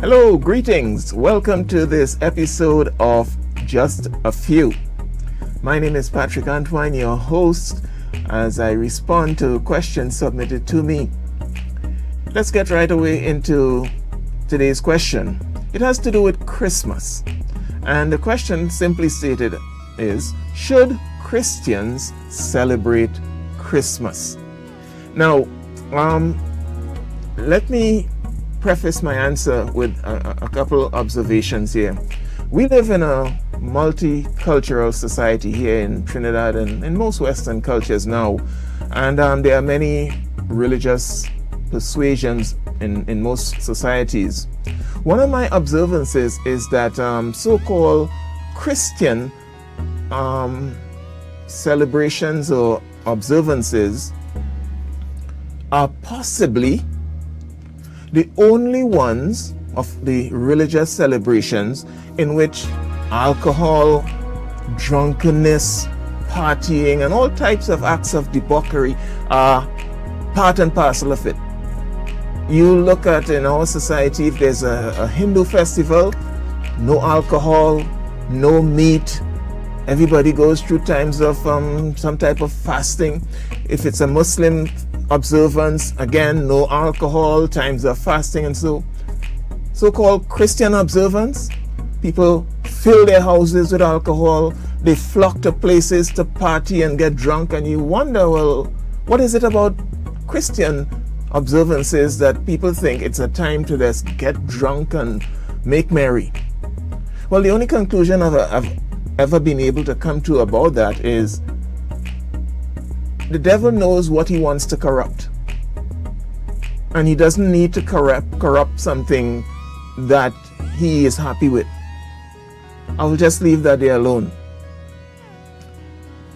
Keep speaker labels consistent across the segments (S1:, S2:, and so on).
S1: Hello, greetings. Welcome to this episode of Just a Few. My name is Patrick Antoine, your host, as I respond to questions submitted to me. Let's get right away into today's question. It has to do with Christmas. And the question, simply stated, is, should Christians celebrate Christmas? Now, let me preface my answer with a couple observations here. We live in a multicultural society here in Trinidad and in most Western cultures now, and there are many religious persuasions in most societies. One of my observances is that so-called Christian celebrations or observances are possibly the only ones of the religious celebrations in which alcohol, drunkenness, partying, and all types of acts of debauchery are part and parcel of it. You look at in our society, if there's a Hindu festival, no alcohol, no meat, everybody goes through times of some type of fasting. If it's a Muslim observance, again, no alcohol, times of fasting, and so-called Christian observance, people fill their houses with alcohol, they flock to places to party and get drunk, and you wonder, well, what is it about Christian observances that people think it's a time to just get drunk and make merry? Well, the only conclusion I've ever been able to come to about that is the devil knows what he wants to corrupt, and he doesn't need to corrupt something that he is happy with. I will just leave that there alone.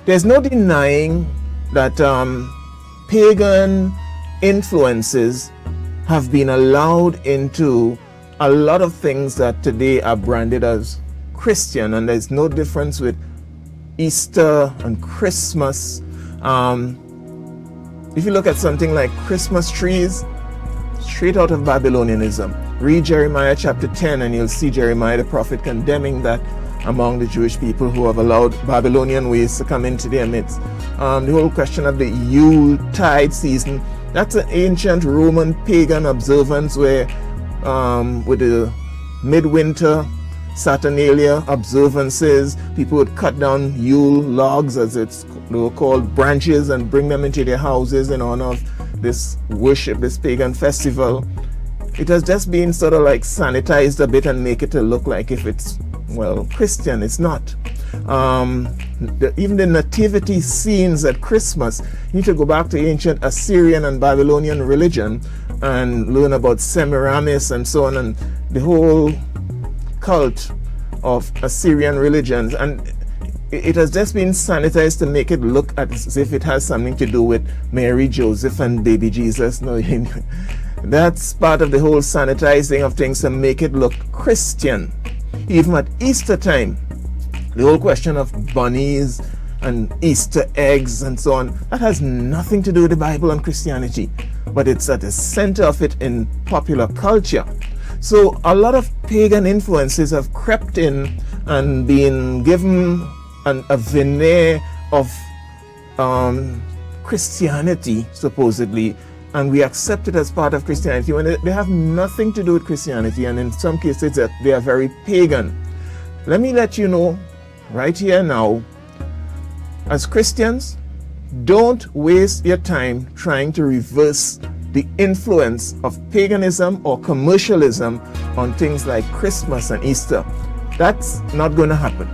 S1: There's no denying that pagan influences have been allowed into a lot of things that today are branded as Christian, and there's no difference with Easter and Christmas. If you look at something like Christmas trees, straight out of Babylonianism. Read Jeremiah chapter 10 and you'll see Jeremiah the prophet condemning that among the Jewish people who have allowed Babylonian ways to come into their midst. The whole question of the Yuletide season, that's an ancient Roman pagan observance where with the midwinter Saturnalia observances, people would cut down Yule logs, as they were called, branches, and bring them into their houses in honor of this worship, this pagan festival. It has just been sort of like sanitized a bit and make it to look like if it's, well, Christian. It's not. Even the nativity scenes at Christmas, you need to go back to ancient Assyrian and Babylonian religion and learn about Semiramis and so on, and the whole cult of Assyrian religions, and it has just been sanitized to make it look as if it has something to do with Mary, Joseph, and baby Jesus. No, that's part of the whole sanitizing of things to make it look Christian. Even at Easter time, the whole question of bunnies and Easter eggs and so on, that has nothing to do with the Bible and Christianity, but it's at the center of it in popular culture. So a lot of pagan influences have crept in and been given a veneer of Christianity, supposedly, and we accept it as part of Christianity when they have nothing to do with Christianity, and in some cases they are very pagan. Let me let you know right here now, as Christians, don't waste your time trying to reverse the influence of paganism or commercialism on things like Christmas and Easter. That's not going to happen.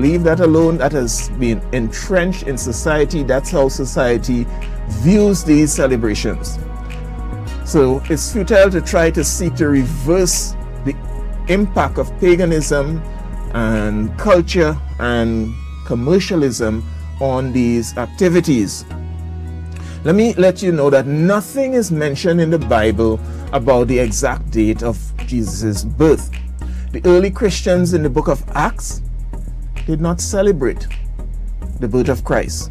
S1: Leave that alone. That has been entrenched in society. That's how society views these celebrations. So it's futile to try to seek to reverse the impact of paganism and culture and commercialism on these activities. Let me let you know that nothing is mentioned in the Bible about the exact date of Jesus' birth. The early Christians in the book of Acts did not celebrate the birth of Christ.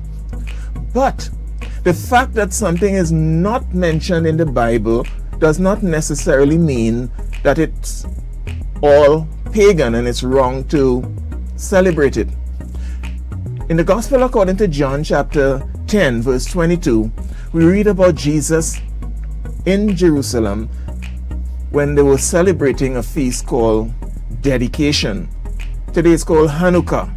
S1: But the fact that something is not mentioned in the Bible does not necessarily mean that it's all pagan and it's wrong to celebrate it. In the Gospel according to John chapter 10 verse 22, we read about Jesus in Jerusalem when they were celebrating a feast called Dedication. Today it's called Hanukkah.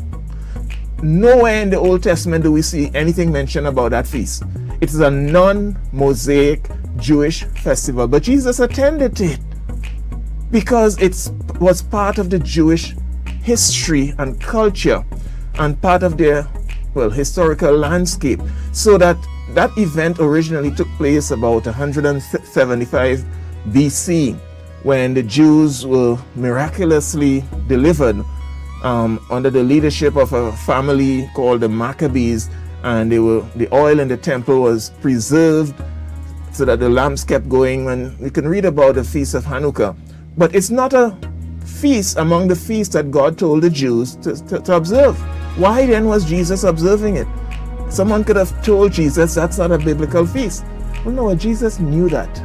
S1: Nowhere in the Old Testament do we see anything mentioned about that feast. It is a non-Mosaic Jewish festival, but Jesus attended it because it was part of the Jewish history and culture and part of their, historical landscape. So that event originally took place about 175 BC when the Jews were miraculously delivered under the leadership of a family called the Maccabees, and the oil in the temple was preserved so that the lamps kept going. And you can read about the Feast of Hanukkah, but it's not a feast among the feasts that God told the Jews to observe. Why then was Jesus observing it? Someone could have told Jesus that's not a biblical feast. Well, no, Jesus knew that.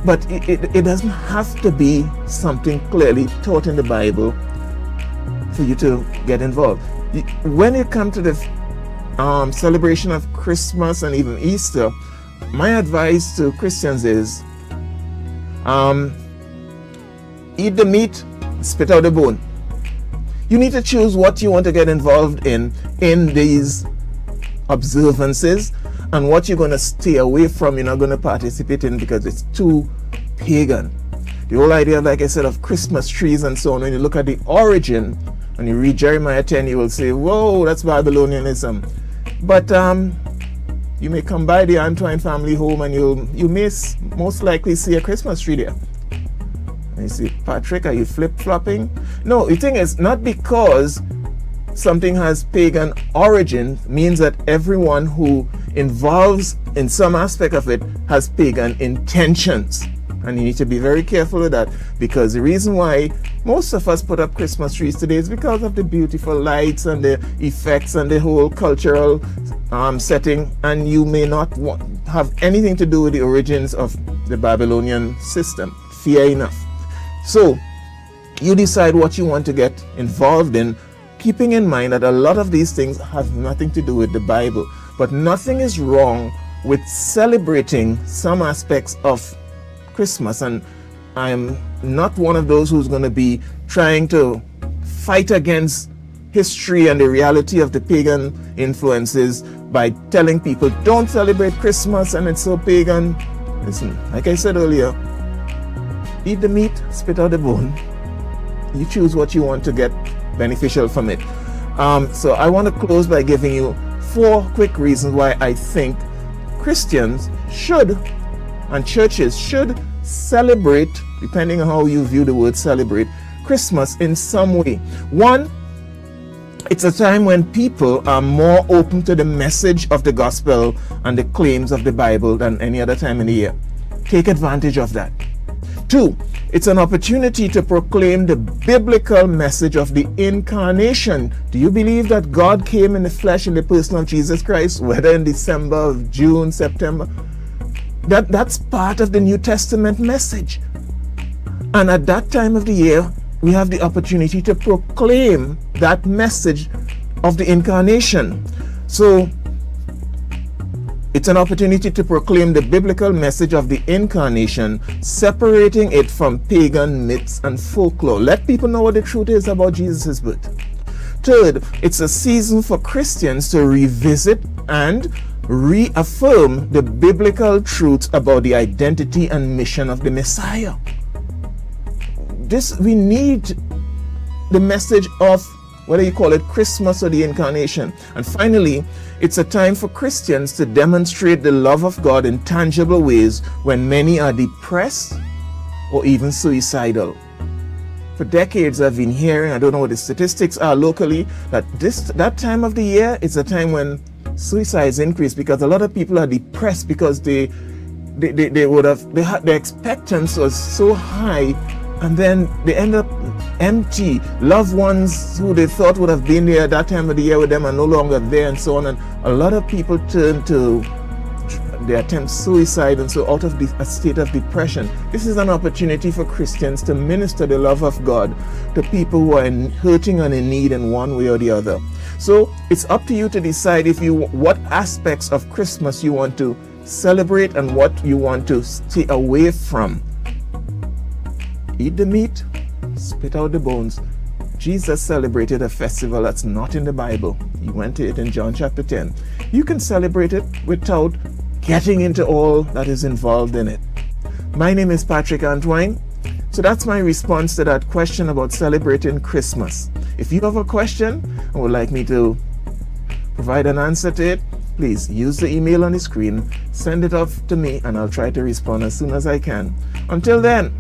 S1: But it doesn't have to be something clearly taught in the Bible for you to get involved. When it comes to the celebration of Christmas and even Easter, my advice to Christians is eat the meat, spit out the bone. You need to choose what you want to get involved in these observances and what you're going to stay away from, you're not going to participate in because it's too pagan. The whole idea, like I said, of Christmas trees and so on, when you look at the origin and you read Jeremiah 10, you will say, whoa, that's Babylonianism. But you may come by the Antoine family home and you may most likely see a Christmas tree there. And you say, Patrick, are you flip-flopping? No, the thing is, not because something has pagan origin means that everyone who involves in some aspect of it has pagan intentions. And you need to be very careful with that, because the reason why most of us put up Christmas trees today is because of the beautiful lights and the effects and the whole cultural setting, and you may not have anything to do with the origins of the Babylonian system. Fear enough. So you decide what you want to get involved in, keeping in mind that a lot of these things have nothing to do with the Bible. But nothing is wrong with celebrating some aspects of Christmas. And I am not one of those who's going to be trying to fight against history and the reality of the pagan influences by telling people don't celebrate Christmas and it's so pagan. Listen, like I said earlier, eat the meat, spit out the bone. You choose what you want to get beneficial from it. So I want to close by giving you 4 quick reasons why I think Christians should and churches should celebrate, depending on how you view the word celebrate, Christmas in some way. 1, it's a time when people are more open to the message of the gospel and the claims of the Bible than any other time in the year. Take advantage of that. 2, it's an opportunity to proclaim the biblical message of the incarnation. Do you believe that God came in the flesh in the person of Jesus Christ, whether in December, June, September? That's part of the New Testament message. And at that time of the year, we have the opportunity to proclaim that message of the incarnation. So it's an opportunity to proclaim the biblical message of the incarnation, separating it from pagan myths and folklore. Let people know what the truth is about Jesus' birth. 3rd, it's a season for Christians to revisit and reaffirm the biblical truths about the identity and mission of the Messiah. We need the message of, whether you call it Christmas or the incarnation. And finally, it's a time for Christians to demonstrate the love of God in tangible ways when many are depressed or even suicidal. For decades I've been hearing, I don't know what the statistics are locally, that time of the year is a time when suicides increase, because a lot of people are depressed because their expectancy was so high, and then they end up empty. Loved ones who they thought would have been there at that time of the year with them are no longer there, and so on. And a lot of people turn to they attempt suicide and so out of a state of depression. This is an opportunity for Christians to minister the love of God to people who are hurting and in need in one way or the other. So it's up to you to decide what aspects of Christmas you want to celebrate and what you want to stay away from. Eat the meat, spit out the bones. Jesus celebrated a festival that's not in the Bible. He went to it in John chapter 10. You can celebrate it without getting into all that is involved in it. My name is Patrick Antoine. So that's my response to that question about celebrating Christmas. If you have a question and would like me to provide an answer to it, please use the email on the screen, send it off to me, and I'll try to respond as soon as I can. Until then,